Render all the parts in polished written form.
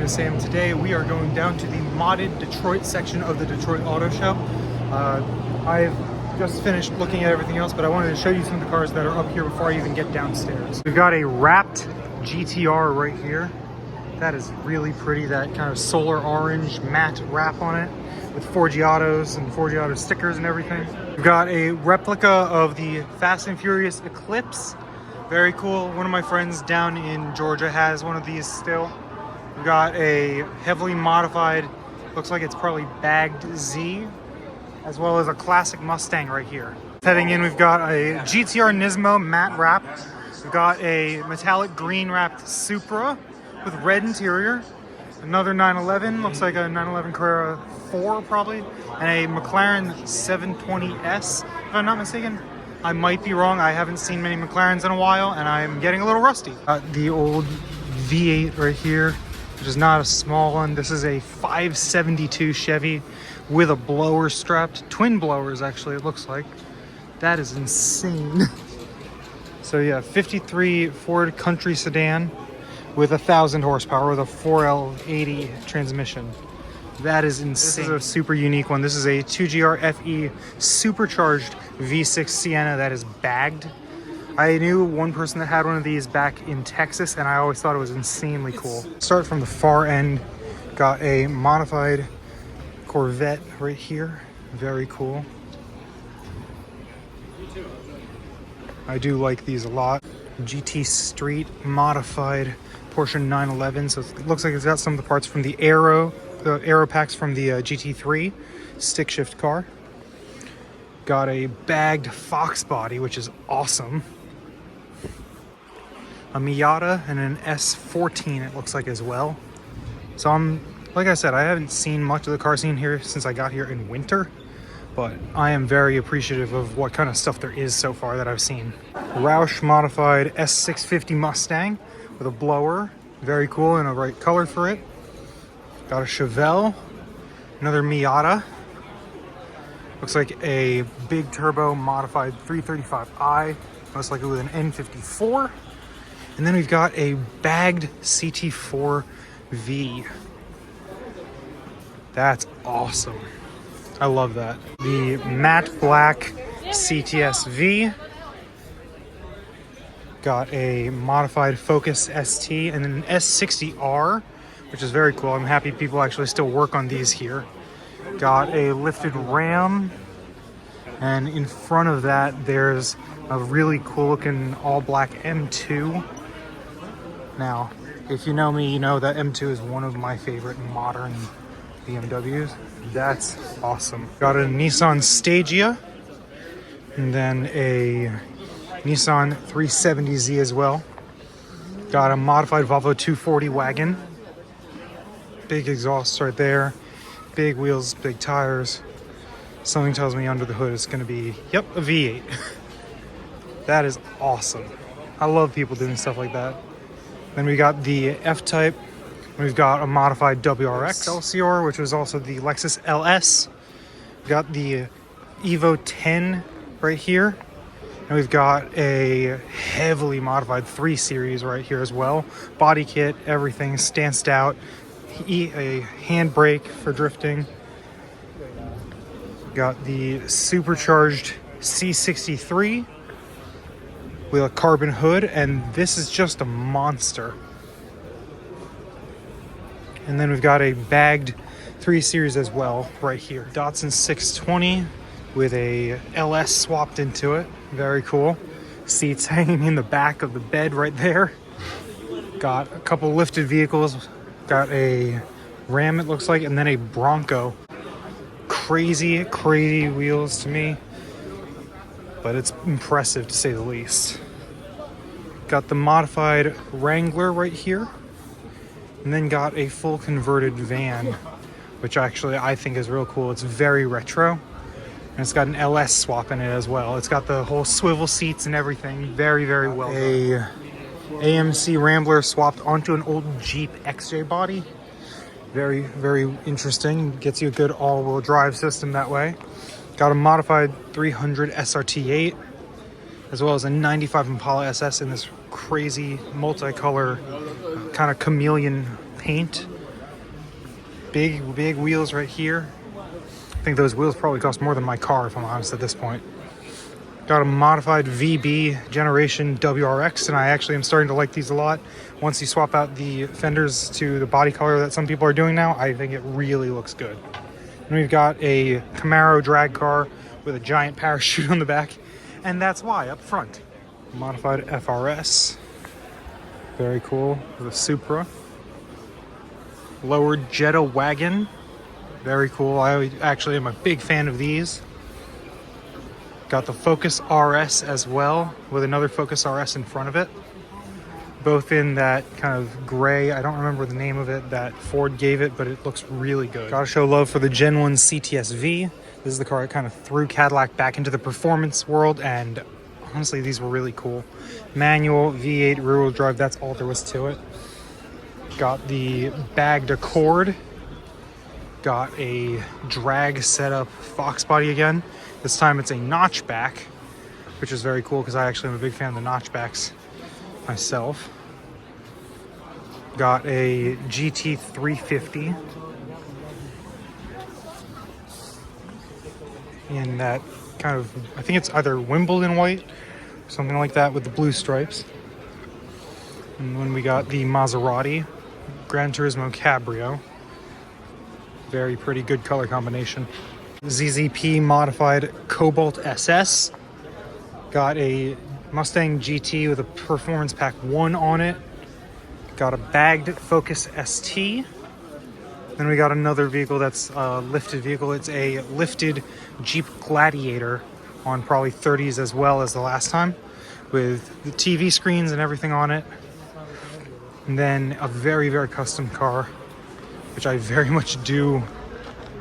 is Sam. Today we are going down to the modded Detroit section of the Detroit Auto Show. I've just finished looking at everything else, but I wanted to show you some of the cars that are up here before I even get downstairs. We've got a wrapped GTR right here. That is really pretty, that kind of solar orange matte wrap on it with 4G Autos and 4G Auto stickers and everything. We've got a replica of the Fast and Furious Eclipse. Very cool. One of my friends down in Georgia has one of these still. We've got a heavily modified, looks like it's probably bagged Z, as well as a classic Mustang right here. Heading in, we've got a GTR Nismo matte wrap. We've got a metallic green wrapped Supra with red interior. Another 911, looks like a 911 Carrera 4 probably, and a McLaren 720S, if I'm not mistaken. I might be wrong. I haven't seen many McLarens in a while, and I'm getting a little rusty. The old V8 right here, which is not a small one. This is a 572 Chevy with a blower strapped. Twin blowers, actually, it looks like. That is insane. So yeah, 53 Ford Country sedan with 1,000 horsepower with a 4L80 transmission. That is insane. This is a super unique one. This is a 2GR FE supercharged V6 Sienna that is bagged. I knew one person that had one of these back in Texas, and I always thought it was insanely cool. Start from the far end. Got a modified Corvette right here. Very cool. I do like these a lot. GT Street modified Porsche 911. So it looks like it's got some of the parts from the aero packs from the GT3 stick shift car. Got a bagged Fox body, which is awesome. A Miata and an S14 it looks like as well. So like I said, I haven't seen much of the car scene here since I got here in winter, but I am very appreciative of what kind of stuff there is so far that I've seen. Roush modified S650 Mustang with a blower. Very cool and a right color for it. Got a Chevelle, another Miata. Looks like a big turbo modified 335i, most likely with an N54. And then we've got a bagged CT4V. That's awesome. I love that. The matte black CTS-V. Got a modified Focus ST and an S60R, which is very cool. I'm happy people actually still work on these here. Got a lifted Ram, and in front of that there's a really cool looking all black M2. Now, if you know me, you know that M2 is one of my favorite modern BMWs. That's awesome. Got a Nissan Stagea, and then a Nissan 370Z as well. Got a modified Volvo 240 wagon. Big exhaust right there. Big wheels, big tires. Something tells me under the hood it's going to be, yep, a V8. That is awesome. I love people doing stuff like that. Then we got the F-Type. We've got a modified WRX Excelsior, which was also the Lexus LS. We've got the Evo 10 right here. And we've got a heavily modified 3 Series right here as well. Body kit, everything stanced out. A handbrake for drifting. Got the supercharged C63 with a carbon hood, and this is just a monster. And then we've got a bagged 3 Series as well right here. Datsun 620 with a LS swapped into it. Very cool. Seats hanging in the back of the bed right there. Got a couple lifted vehicles. Got a Ram, it looks like, and then a Bronco. Crazy wheels to me, but it's impressive to say the least. Got the modified Wrangler right here, and then got a full converted van, which actually I think is real cool. It's very retro, and it's got an LS swap in it as well. It's got the whole swivel seats and everything. Very well done. A AMC Rambler swapped onto an old Jeep XJ body. Very interesting. Gets you a good all-wheel drive system that way. Got a modified 300 SRT8, as well as a 95 Impala SS in this crazy multicolor kind of chameleon paint. big wheels right here. I think those wheels probably cost more than my car, if I'm honest at this point. Got a modified VB generation WRX, and I actually am starting to like these a lot. Once you swap out the fenders to the body color that some people are doing now, I think it really looks good. And we've got a Camaro drag car with a giant parachute on the back, and that's why up front. Modified FRS, very cool, with a Supra. Lowered Jetta wagon, very cool. I actually am a big fan of these. Got the Focus RS as well, with another Focus RS in front of it. Both in that kind of gray, I don't remember the name of it, that Ford gave it, but it looks really good. Gotta show love for the Gen 1 CTS-V. This is the car that kind of threw Cadillac back into the performance world, and honestly, these were really cool. Manual, V8, rear-wheel drive, that's all there was to it. Got the bagged Accord. Got a drag setup Fox body again. This time it's a notchback, which is very cool because I actually am a big fan of the notchbacks myself. Got a GT 350 in that kind of, I think it's either Wimbledon white or something like that with the blue stripes. And then we got the Maserati Gran Turismo Cabrio. Very pretty, good color combination. ZZP modified Cobalt SS. Got a Mustang GT with a Performance Pack 1 on it. Got a bagged Focus ST. Then we got another vehicle that's a lifted vehicle. It's a lifted Jeep Gladiator on probably 30s as well as the last time, with the TV screens and everything on it. And then a very, very custom car, which I very much do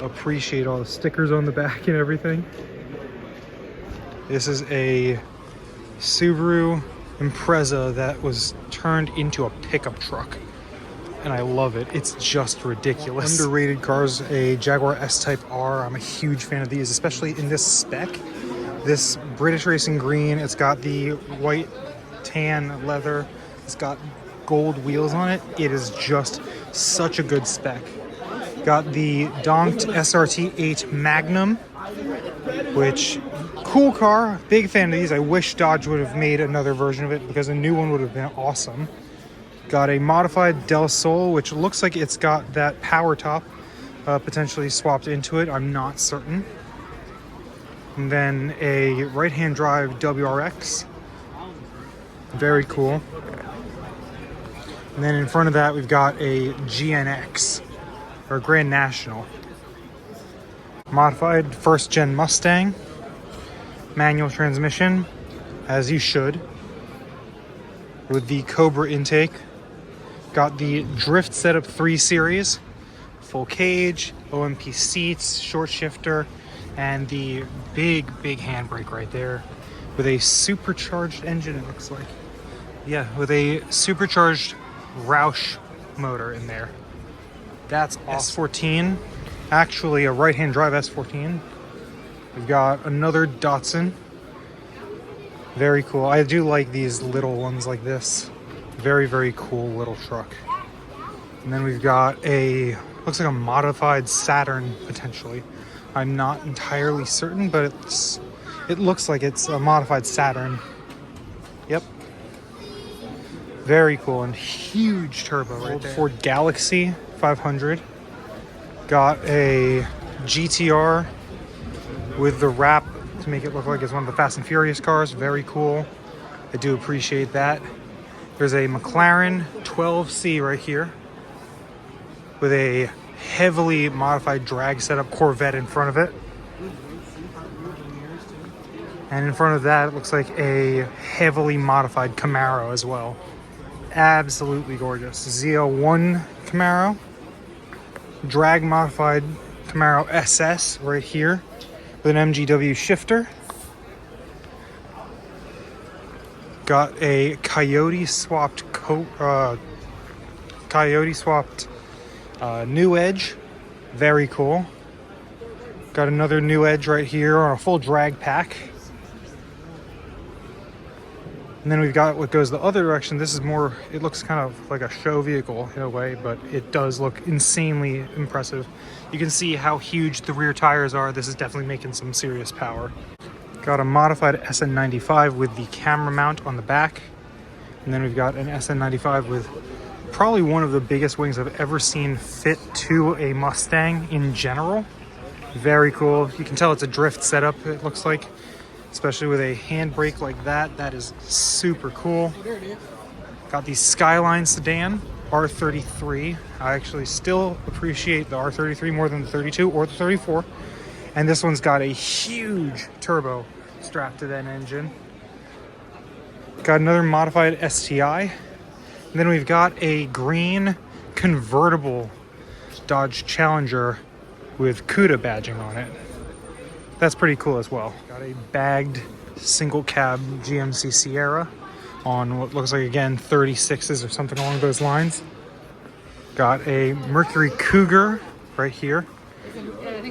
appreciate, all the stickers on the back and everything. This is a Subaru Impreza that was turned into a pickup truck, and I love it. It's just ridiculous. Underrated cars, a Jaguar S-Type R. I'm a huge fan of these, especially in this spec. This British Racing Green, it's got the white tan leather, it's got gold wheels on it. It is just such a good spec. Got the Donked SRT 8 Magnum, which, cool car, big fan of these. I wish Dodge would have made another version of it because a new one would have been awesome. Got a modified Del Sol, which looks like it's got that power top potentially swapped into it. I'm not certain. And then a right-hand drive WRX. Very cool. And then in front of that, we've got a GNX, or Grand National. Modified first-gen Mustang. Manual transmission, as you should. With the Cobra intake. Got the Drift Setup 3 Series. Full cage, OMP seats, short shifter, and the big handbrake right there. With a supercharged engine, it looks like. Yeah, with a supercharged Roush motor in there. That's awesome. S14, actually a right-hand drive S14. We've got another Datsun. Very cool. I do like these little ones like this. Very, very cool little truck. And then we've got a, looks like a modified Saturn potentially. I'm not entirely certain, but it looks like it's a modified Saturn. Yep. Very cool, and huge turbo right there. Ford Galaxy 500. Got a GTR with the wrap to make it look like it's one of the Fast and Furious cars. Very cool. I do appreciate that. There's a McLaren 12C right here with a heavily modified drag setup Corvette in front of it. And in front of that, it looks like a heavily modified Camaro as well. Absolutely gorgeous. ZL1 Camaro. Drag modified Camaro SS right here with an MGW shifter. Got a Coyote swapped New Edge. Very cool. Got another New Edge right here on a full drag pack. And then we've got what goes the other direction. This is more, it looks kind of like a show vehicle in a way, but it does look insanely impressive. You can see how huge the rear tires are. This is definitely making some serious power. Got a modified SN95 with the camera mount on the back. And then we've got an SN95 with probably one of the biggest wings I've ever seen fit to a Mustang in general. Very cool. You can tell it's a drift setup, it looks like, especially with a handbrake like that. That is super cool. Got the Skyline sedan, R33. I actually still appreciate the R33 more than the 32 or the 34. And this one's got a huge turbo strapped to that engine. Got another modified STI. And then we've got a green convertible Dodge Challenger with CUDA badging on it. That's pretty cool as well. Got a bagged single cab GMC Sierra on what looks like, again, 36s or something along those lines. Got a Mercury Cougar right here.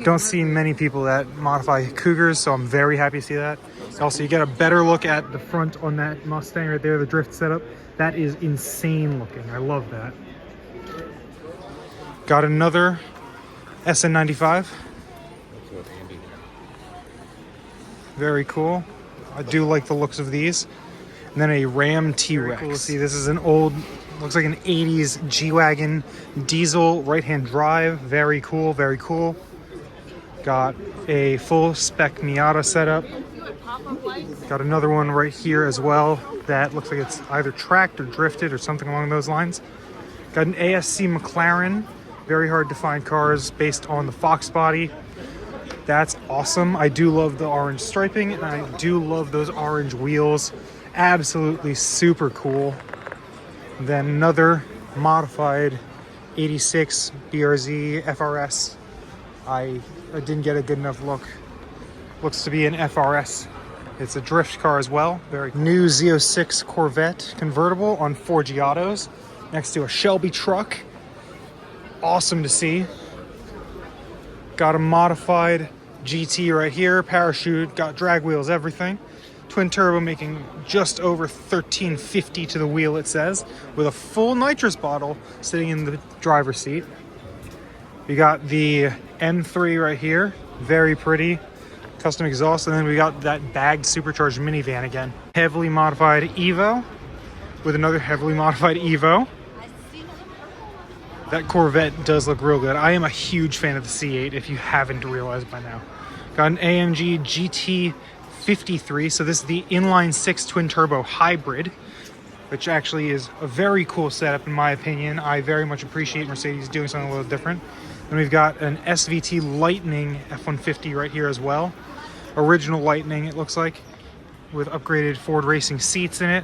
Don't see many people that modify Cougars, so I'm very happy to see that. Also, you get a better look at the front on that Mustang right there, the drift setup. That is insane looking. I love that. Got another SN95. Very cool. I do like the looks of these. And then a Ram T-Rex. Cool to see. This is an old, looks like an 80s G-Wagon diesel right-hand drive. Very cool, very cool. Got a full spec Miata setup. Got another one right here as well that looks like it's either tracked or drifted or something along those lines. Got an ASC McLaren. Very hard to find cars based on the Fox body. That's awesome. I do love the orange striping, and I do love those orange wheels. Absolutely super cool. Then another modified 86 BRZ FRS. I didn't get a good enough look. Looks to be an FRS. It's a drift car as well. Very cool. New Z06 Corvette convertible on 4G Autos next to a Shelby truck. Awesome to see. Got a modified GT right here, parachute, got drag wheels, everything. Twin turbo making just over 1350 to the wheel, it says, with a full nitrous bottle sitting in the driver's seat. We got the M3 right here, very pretty, custom exhaust, and then we got that bagged supercharged minivan again. Heavily modified Evo with another heavily modified Evo. That Corvette does look real good. I am a huge fan of the C8, if you haven't realized by now. Got an AMG GT53, so this is the inline 6 twin turbo hybrid, which actually is a very cool setup in my opinion. I very much appreciate Mercedes doing something a little different. Then we've got an SVT Lightning F-150 right here as well. Original Lightning, it looks like, with upgraded Ford Racing seats in it.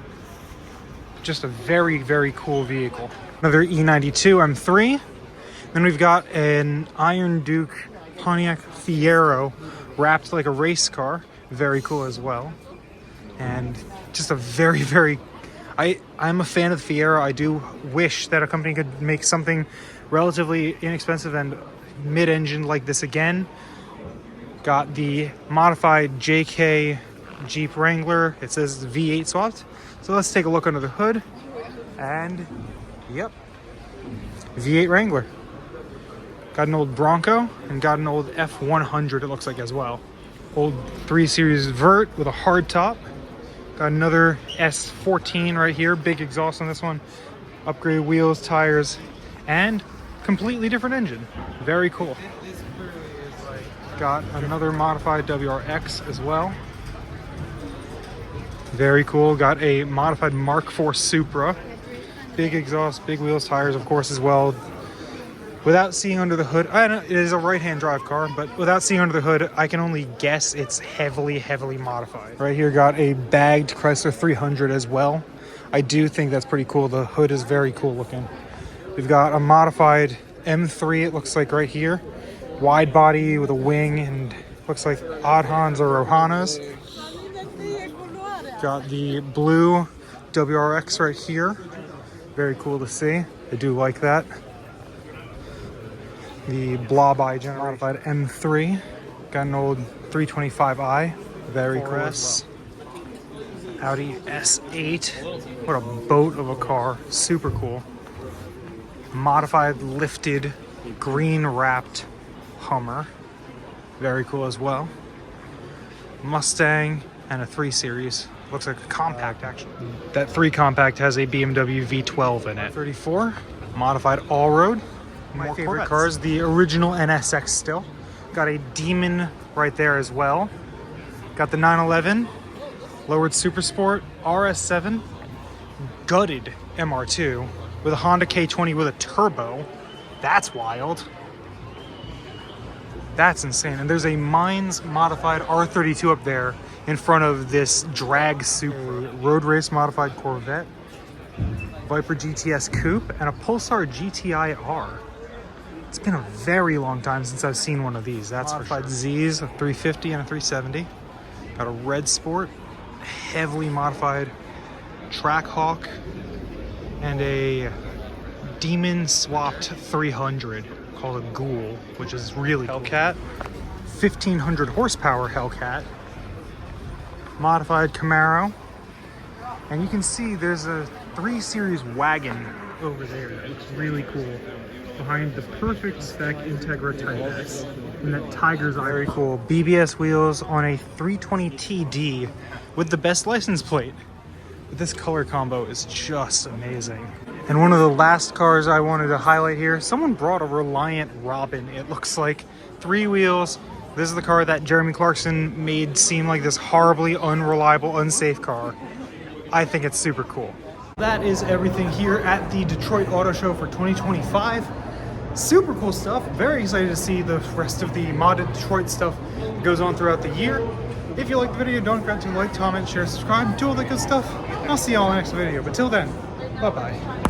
Just a very, very cool vehicle. Another E92 M3. Then we've got an Iron Duke Pontiac Fiero wrapped like a race car. Very cool as well. And just a very, very... I'm a fan of the Fiero. I do wish that a company could make something relatively inexpensive and mid-engine like this again. Got the modified JK Jeep Wrangler. It says V8 swapped. So let's take a look under the hood. And yep, V8 Wrangler. Got an old Bronco and got an old F100 it looks like as well. Old 3 Series Vert with a hard top. Got another S14 right here, big exhaust on this one. Upgraded wheels, tires, and completely different engine. Very cool. Got another modified WRX as well. Very cool. Got a modified Mark IV Supra. Big exhaust, big wheels, tires, of course, as well. Without seeing under the hood, I know it is a right-hand drive car, but without seeing under the hood, I can only guess it's heavily, heavily modified. Right here, got a bagged Chrysler 300 as well. I do think that's pretty cool. The hood is very cool looking. We've got a modified M3, it looks like right here. Wide body with a wing, and looks like Adhans or Rohanas. Got the blue WRX right here. Very cool to see. I do like that. The Blob Eye modified M3. Got an old 325i. Very cool. Audi S8. What a boat of a car. Super cool. Modified, lifted, green wrapped Hummer. Very cool as well. Mustang and a 3 Series. Looks like a compact actually. That 3 compact has a BMW V12 in it. 34. Modified all-road. My favorite Corvettes. Cars, the original NSX still. Got a Demon right there as well. Got the 911, lowered Super Sport, RS7, gutted MR2 with a Honda K20 with a turbo. That's wild. That's insane. And there's a Mines modified R32 up there in front of this drag Super road race modified Corvette, Viper GTS Coupe, and a Pulsar GTI R. It's been a very long time since I've seen one of these, that's modified for sure. Z's, a 350 and a 370. Got a Red Sport, heavily modified Trackhawk, and a Demon swapped 300 called a Ghoul, which is really cool. Hellcat, 1500 horsepower Hellcat, modified Camaro, and you can see there's a 3 Series wagon over there. It's really cool. Behind the perfect spec Integra Type S, and that Tiger's eye. Very cool. BBS wheels on a 320 TD with the best license plate. But this color combo is just amazing. And one of the last cars I wanted to highlight here, someone brought a Reliant Robin. It looks like 3 wheels. This is the car that Jeremy Clarkson made seem like this horribly unreliable, unsafe car. I think it's super cool. That is everything here at the Detroit Auto Show for 2025. Super cool stuff. Very excited to see the rest of the modded Detroit stuff that goes on throughout the year. If you liked the video, don't forget to like, comment, share, subscribe, do all that good stuff. I'll see you all in the next video. But till then, bye-bye.